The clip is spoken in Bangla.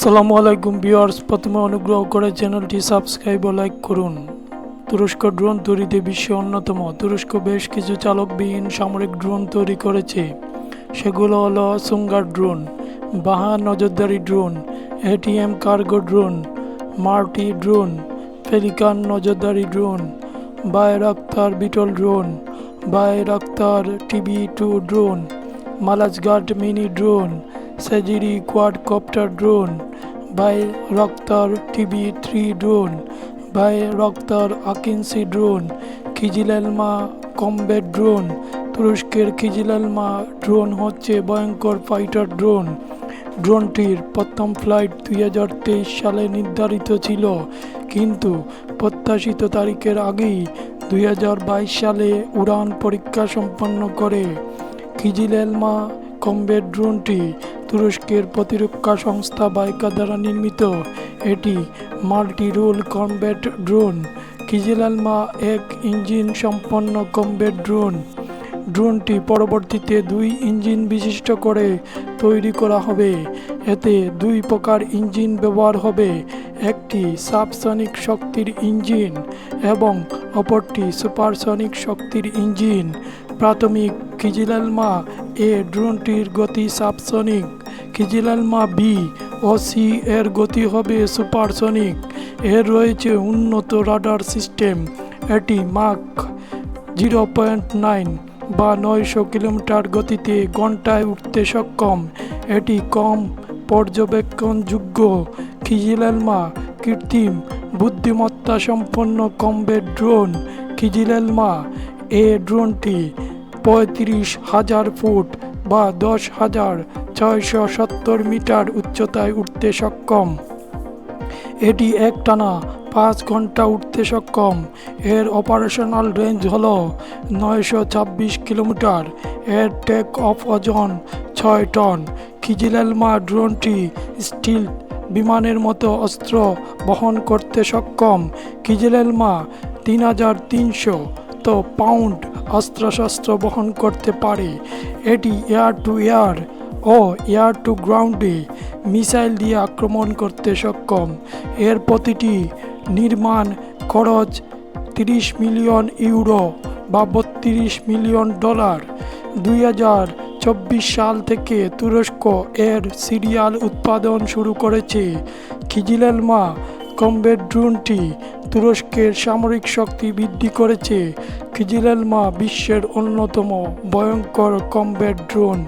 আসসালামু আলাইকুম ভিউয়ার্স, প্রথমে অনুগ্রহ করে চ্যানেলটি সাবস্ক্রাইব ও লাইক করুন। তুরস্ক ড্রোন তৈরিতে বিশ্বে অন্যতম। তুরস্ক বেশ কিছু চালকবিহীন সামরিক ড্রোন তৈরি করেছে। সেগুলো হলো সুঙ্গার ড্রোন, বাহা নজরদারি drone, ATM cargo drone, Marti drone, Pelican নজরদারি drone, Bayraktar Beetle drone, Bayraktar TB two drone, Malazgirt mini drone, সেজিরি quadcopter drone, Bayraktar TB three drone, Bayraktar Akinci drone, Kizilelma combat drone. তুরস্কের খিজিলেলমা ড্রোন হচ্ছে ভয়ঙ্কর ফাইটার ড্রোন। ড্রোনটির প্রথম ফ্লাইট 2023 সালে নির্ধারিত ছিল, কিন্তু প্রত্যাশিত তারিখের আগেই 2022 সালে উড়ান পরীক্ষা সম্পন্ন করে। খিজিলেলমা কমব্যাট ড্রোনটি তুরস্কের প্রতিরক্ষা সংস্থা বাইকা দ্বারা নির্মিত। এটি মাল্টি রোল কমব্যাট ড্রোন। খিজিলেলমা এক ইঞ্জিন সম্পন্ন কমব্যাট ড্রোন। ড্রোনটি পরবর্তীতে 2 ইঞ্জিন বিশিষ্ট করে তৈরি করা হবে। এতে 2 প্রকার ইঞ্জিন ব্যবহার হবে, একটি সাবসনিক শক্তির ইঞ্জিন এবং অপরটি সুপারসনিক শক্তির ইঞ্জিন। প্রাথমিক খিজিলেলমা এ ড্রোনটির গতি সাবসনিক, খিজিলেলমা বি ও সি এর গতি হবে সুপারসনিক। এর রয়েছে উন্নত রাডার সিস্টেম। এটি মাক 0.9 বা 900 কিলোমিটার গতিতে ঘন্টায় উঠতে সক্ষম। এটি কম পর্যবেক্ষণযোগ্য। খিজিলেলমা কৃত্রিম বুদ্ধিমত্তা সম্পন্ন কমব্যাট ড্রোন। খিজিলেলমা এ ড্রোনটি 35,000 ফুট বা 10,670 মিটার উচ্চতায় উঠতে সক্ষম। এটি একটানা 5 ঘন্টা উঠতে সক্ষম। এর অপারেশনাল রেঞ্জ হল 926 কিলোমিটার। এর টেক অফ ওজন 6 টন। খিজিলেলমা ড্রোনটি স্টিলথ বিমানের মতো অস্ত্র বহন করতে সক্ষম। খিজিলেলমা 3,300 পাউন্ড অস্ত্রশস্ত্র বহন করতে পারে। এটি এয়ার টু এয়ার ও এয়ার টু গ্রাউন্ডে মিসাইল দিয়ে আক্রমণ করতে সক্ষম। এর প্রতিটি নির্মাণ খরচ 30 মিলিয়ন ইউরো বা $32 মিলিয়ন। 2024 সাল থেকে তুরস্ক এর সিরিয়াল উৎপাদন শুরু করেছে। খিজিলেলমা কমব্যাট ড্রোনটি তুরস্কের সামরিক শক্তি বৃদ্ধি করেছে। খিজিলেলমা বিশ্বের অন্যতম ভয়ঙ্কর কমব্যাট ড্রোন।